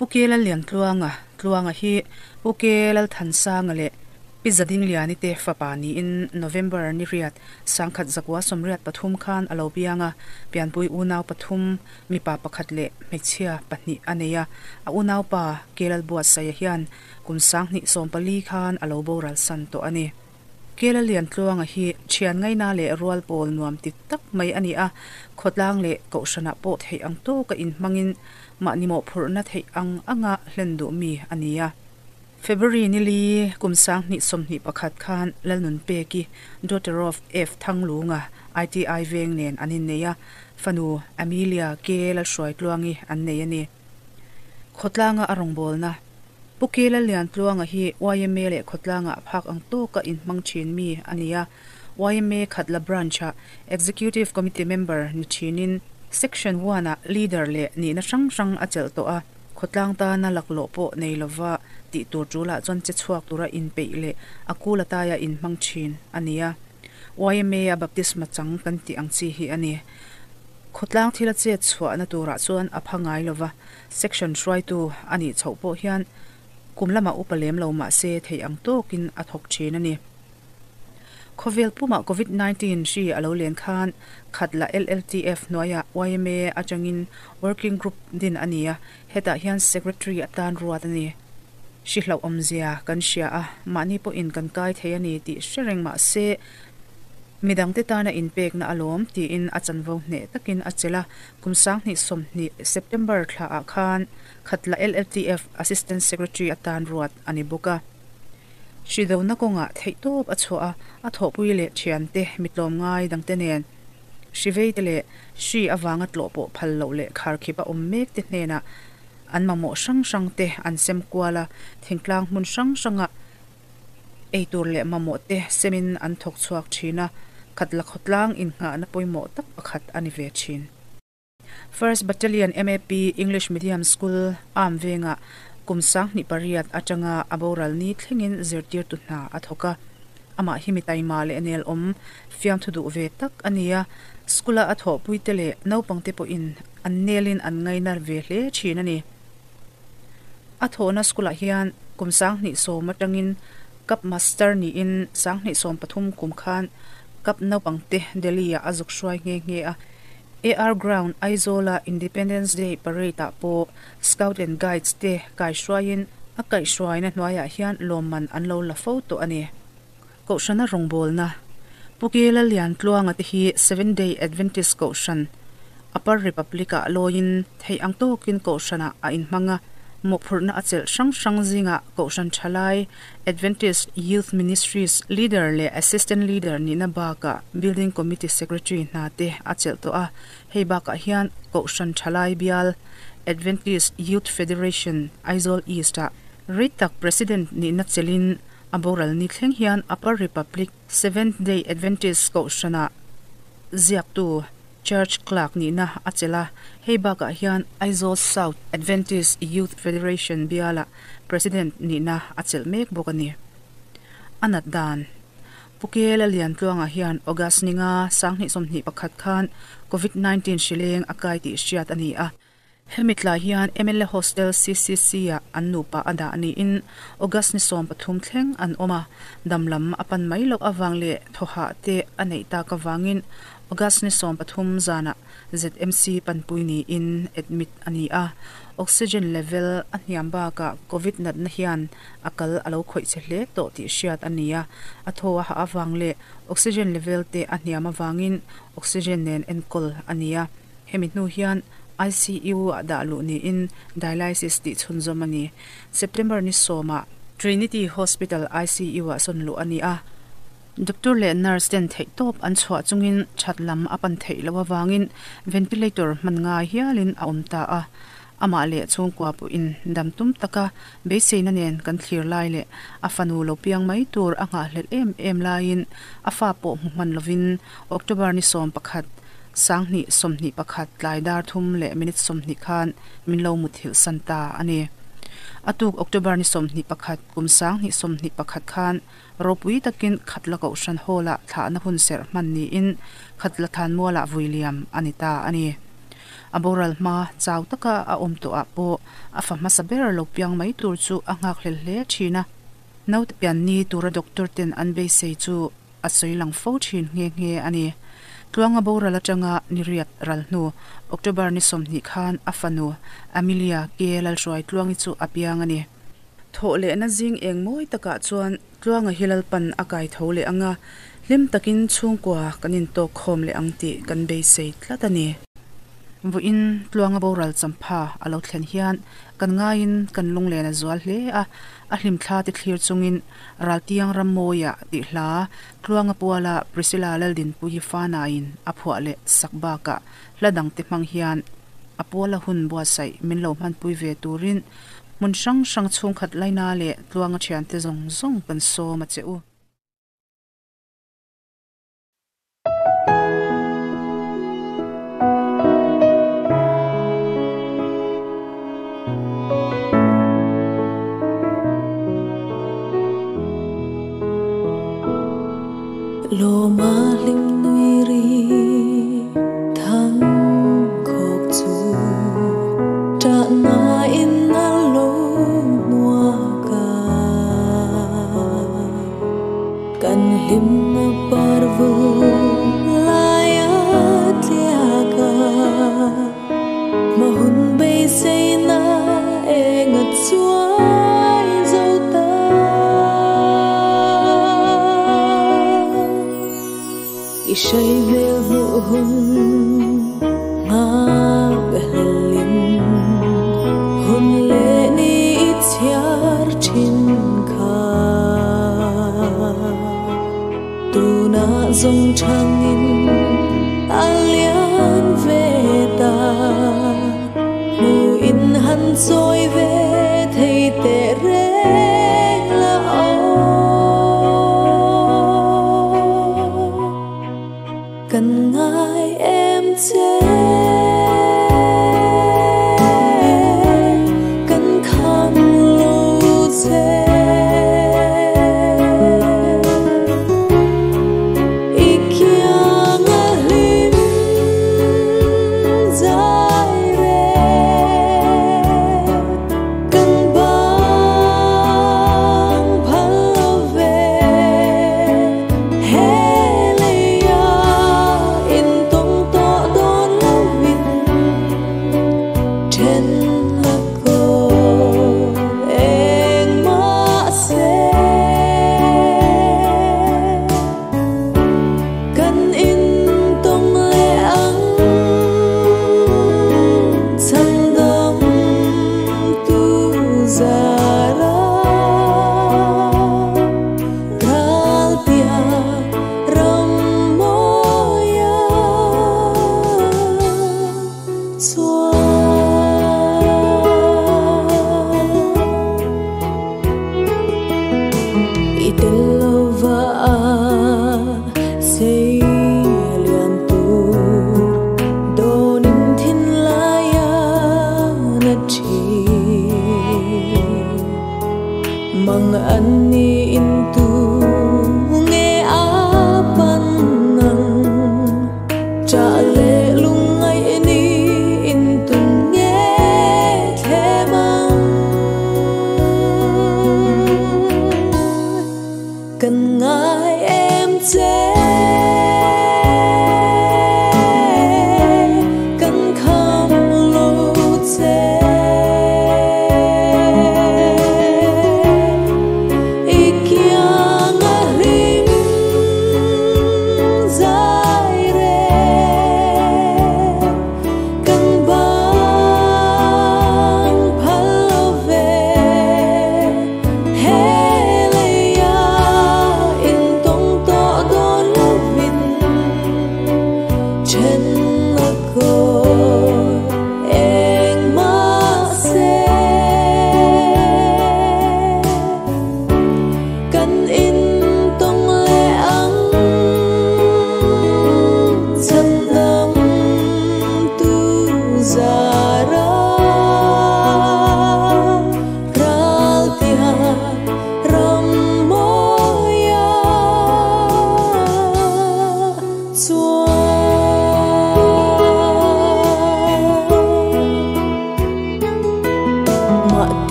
pukela Lalliantluanga Tluanga hi pukela thansanga le pizading liani te fapani in November ni riat sangkhat zakwa somriat pathum khan alobianga pianpui unaw pathum mipa pakhat le mechia pahni aneya a unaw pa kelal buat saya hian kumsang ni sompali khan alo boral san to ani kelal Lalliantluanga hi chian ngai na le rual pol nuam tik tak mai ani a khotlang le kaushana po thei ang to ka in mangin ma nimo phurna thei ang anga hlendu mi ania February nili kumsang ni somni pakhat khan lalnun peki daughter of F Thanglunga ITI veng nen anin neya fanu Amelia ke la shoi tluangi an neya ni khotlanga arong bolna pukela Lalliantluanga hi YMA le khotlanga phak ang to ka in mangchin mi ania YMA khatla brancha executive committee member ni chinin section 1 a leader le ni na sang achel to a khotlang ta na laklo po nei lova ti tur chula chon che chuak tura in peile akula ta ya in mangchin ania YMA a baptisma chang kan ti ang chi hi ani khotlang thila che chwa na tura chuan aphangai lova section 2 ani chhopo hian kumlama upalem lo ma se thei ang to kin athok chin ani Khovel puma COVID-19 shi alo len khan khatla LLTF noya YMA achangin working group din ania heta hian secretary atan ruat ani shihlo omzia kan shia a mani po in kan kai theyani ti shereng ma se midang te tana in pek na alom ti in achanvo ne takin achela kumsang ni somni September thla a khan khatla LLTF assistant secretary atan ruat ani buka Shido na ko nga theitop achua a thopui le thiante mitlom ngai dangte nen shivei le shi awanga tlopo phallo le kharkhipa ommek te hnena anmamo sang te ansem kwala thingtlang mun sanga eitur le mamo te semin an thok chuak thina khatla khotlang in nga na poimo tak pakhat ani ve chin First Battalion MAP English Medium School amvenga kumsang ni pariat atanga aboral ni thlengin zertir tu na athoka ama himitai male enel om fiam thudu ve tak ania skula atho puitele no pangte po in annelin an ngainar ve hle chinani atho na skula hian kumsang ni so matangin kap master ni in sang ni som pathum kum khan kap no pangte delia azuk shwai nge a AR Ground Aizola Independence Day Parade po Scout and Guides te kai shwain a kai shwaina hnuaya hian lomman anlo la photo ani ko shana rongbol na pukela Lalliantluanga te hi 7-day Adventist ko shan Upper Republica loin thei angto kin ko shana a in manga mo phurna achel sang zinga ko shan chalai Adventist Youth Ministries leader le assistant leader ni na baka building committee secretary na te achel to a hei baka hian ko shan chalai bial Adventist Youth Federation Aizol East a ritak president ni na chelin aboral ni thleng hian Upper Republic 7th-day Adventist ko shana ziak tu Church Clerk ni na achela heibaga hian Aizol South Adventist Youth Federation biala president ni na achel mek bokani anat dan pukela Lalliantluanga hian August ninga sangni somni pakhat khan COVID-19 shileng akai ti shiat ani a Hemitla hian ML Hostel CCC a annupa ada ani in August ni som pathum thleng an oma damlam apan mailo awangle thoha te anei ta ka wangin August ni som pathum zana ZMC panpuini in admit ani a oxygen level aniamba ka covid nat na hian akal alo khoi chle to ti shiat ania athowa ha awangle oxygen level te aniama wangin oxygen nen enkol ania hemitnu hian ICU adalu ni in dialysis ti chunzomani September ni soma Trinity Hospital ICU a sonlu ani a Dr. le nurse ten thei top an chwa chungin thatlam apan thei lawa wangin ventilator man nga hialin a umta a ama le chung kwa pu in damtum taka beseina nen kan thlir lai le afanu lo piang mai tur anga hlel em lain afa po man lovin October ni som pakhat sangni somni pakhat laidar thum le minute somni khan minlo muthil santa ani atuk October ni somni pakhat kumsang ni somni pakhat khan ropui takin khatla ko shan hola thana hun ser man ni in khatla than mola William anita ani a boral ma chaw taka a to a po a fama saber lo piang mai tur chu a ngak hlel hle thina naut pian ni tura doctor ten an be sei chu a soilang fo thin nge ani Tluanga boral atanga ni Hriatrengna nu October ni somni khan afanu Amelia ke lal roi tluangi chu apiang ani thole na jing eng moi taka chuan Tluanga hilal pan akai thole anga lim takin chungkwa kanin to khom le angti kan be sei tlatani vu in Tluanga boral champha alo thlen hian kan nga in kan lung le na zual hle a hlim thla ti thlir chungin raltiang ramoya ti hla Tluanga puala Priscilla laldin puhi fana in aphwa le sakba ka hladang te mang hian apola hun bua sai min lo man pui ve turin mun sang sang chung khat laina le Tluanga thian te zong zong kan so ma cheu lo ma lim nui ri thang khok chu ta na in na lo mua ka kan lim na parvu Lalliantluanga mahun be sei na engat chuai zo ta ishay mel mu hun ngalim hun le ni ithyar thin kha tu na zong thangin alian ve ta mu in han soi ve thei te reng la cần ngài em chế cần khăm lâu chế ý kia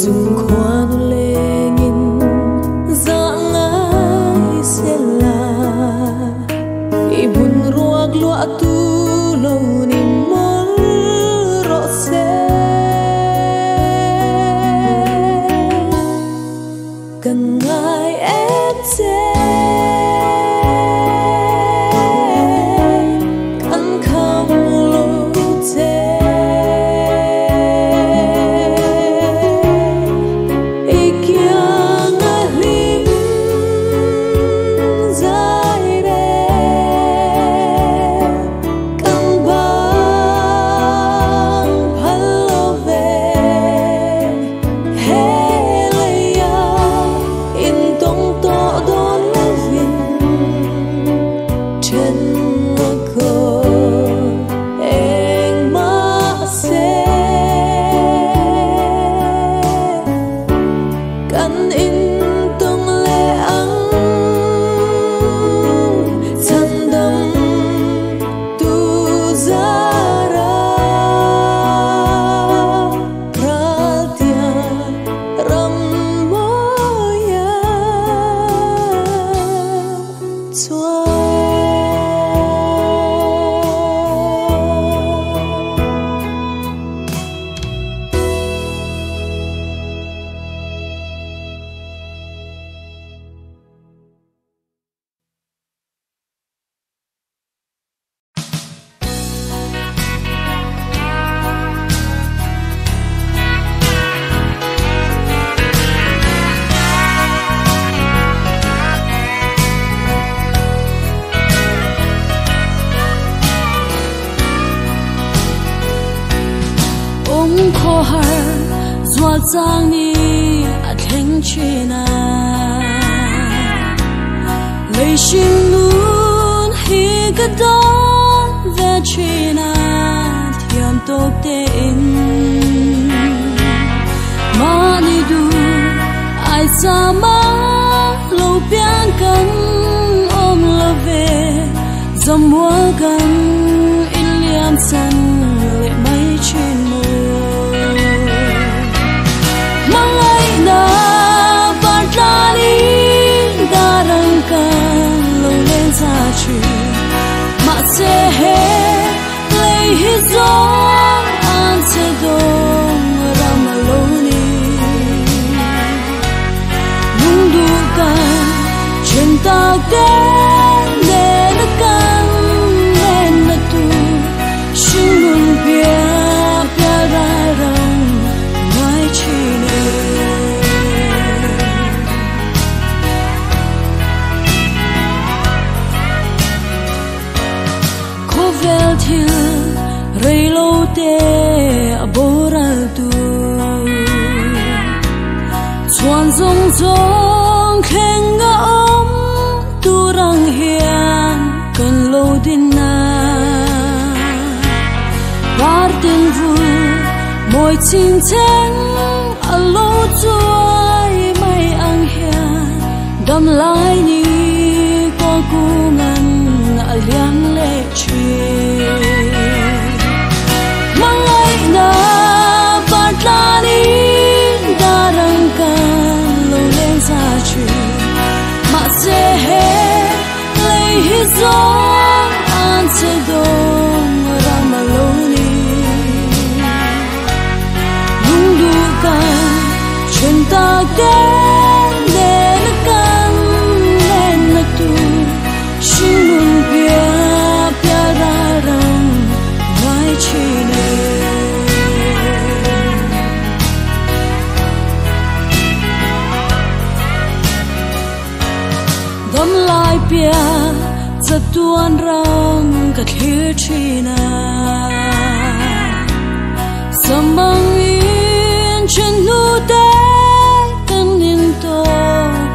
dung khoan lengin dạng ai sẽ là ibun ruak lua tu lâu nin mol rõ sẽ cần ngài em sẽ Giang ni at heng china lấy xin luôn hi cái đó về china thiam tốt tên mà đi du ai xa mà lâu biang cần ôm lo về dòng mùa gần in liam sân lệ mấy trên mà sẽ hết lấy hết gió an sẽ đông ram aloni nung du can trên tàu đến để nó can lên nó tu xin mừng bia bia ra rong mai chi thiêu rây lâu tê boral tu chuan zong zong khen nga om tu rang hian kan lo din na bar tin vu moi chin cheng a lo chuai mai ang hian dam lai ni ko ku ngan a liang le chi sẽ hết lấy hết gió an sẽ đông ram aloni nung du can trên ta đến để nó can lên nó tu xin mừng bia bia ra rong mai chi dam lai pia za tuan rang ka thlir thina samang in chen nu te kan in to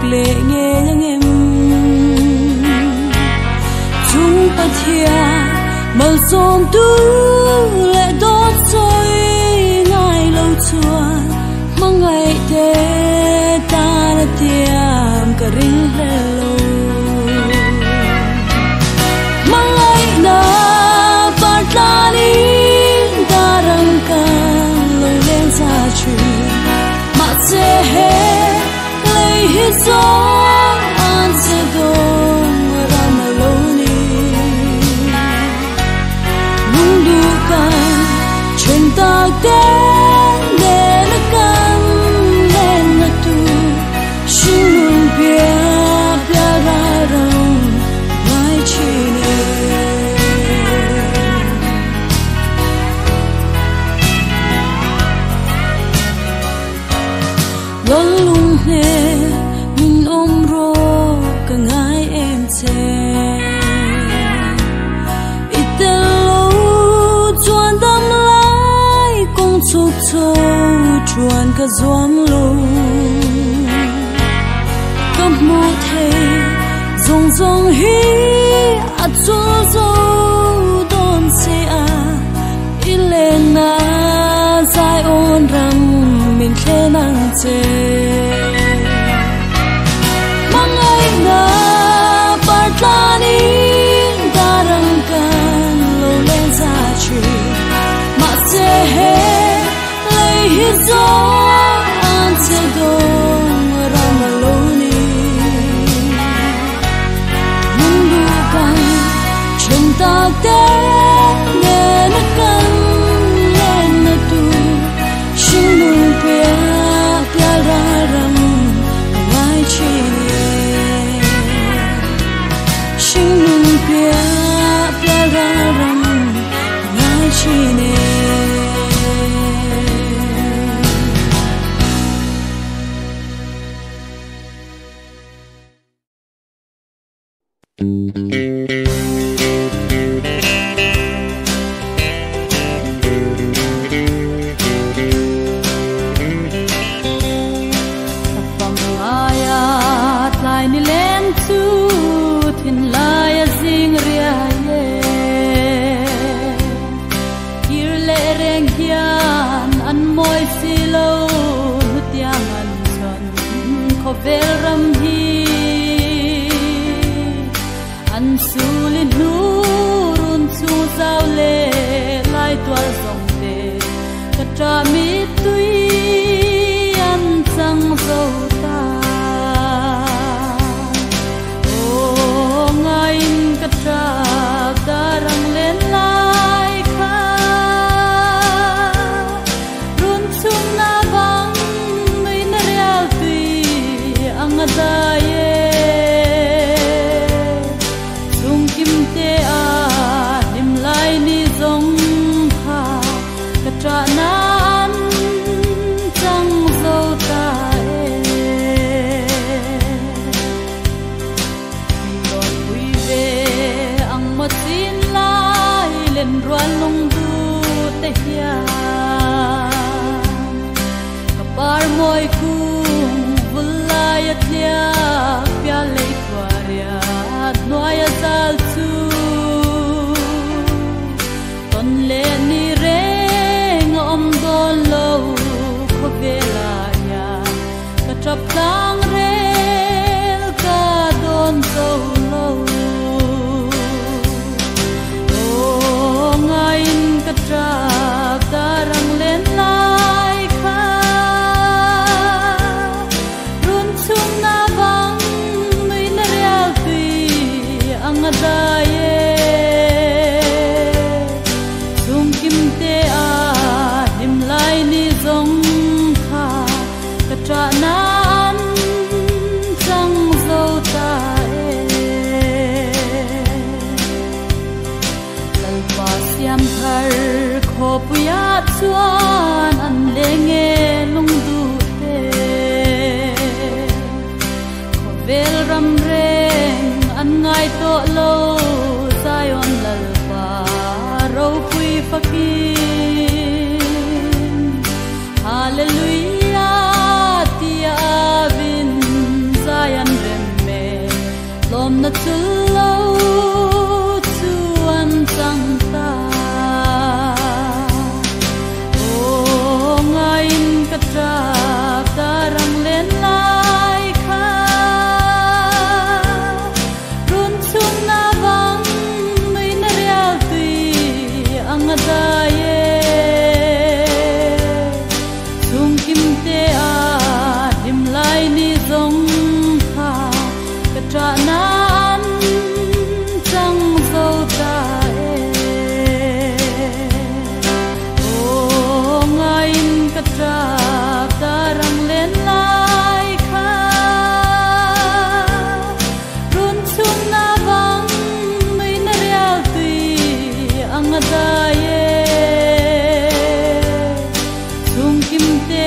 ple nge ngem chung pathia mal som tu le dot soi ngai lo chuan mangai te ta na tiam ka ring le lo he lấy hết gió an sẽ đông ram alone nung du can trên ta đến để nó can lên nó tu xin mừng bia bia ra rong mai chi lung he min ro ka ngai em che itelo chuan dam lai kong chuk cho chuan ka zuam lo kam mo the zong zong hi a chu zo don se a ilena zai on ram min khe nang che mang ai na partani darang kan lo len sa chi ma se he lei hi zo an se dong ram alone mung du kan chen ta te ne na kan len na tu shin mung pia pia ra ram ngai chi shin mung pia pia ra ram ngai chi ne Veram hi an sulin nurun chu zau le lai twal zong te katra mi tui an chang zo ta o ngain katra darang len lai kha run chung na bang nui na real tui angadaye chung kim te a nim lai ni zong kha katra na an chang zo ta don pui ve ang matin lai len ruan long du te hia kapar moi ku bullayat liya pya le kwaria noya zal tu ton le ni reng om don lo khovela ya katrap tang rel ka don so lo o ngain katrap darang len lai kha run chung na bang nui na real tui angadaye chung kim te a nim lai ni zong kha katra na an chang zo ta lal pa siam thar kho puya chuan an lenge lung du te kho vel ram reng an ngai to lo zion lal pa ro pui fakin hallelujah tia vin zion rem me lom na tu lo tu an chang ta o ngain katra darang len lai kha run chung na bang nui na real tui angadaye chung trap ta rang len lai kha run chung na vang mai na real tui ang da ye chung kim te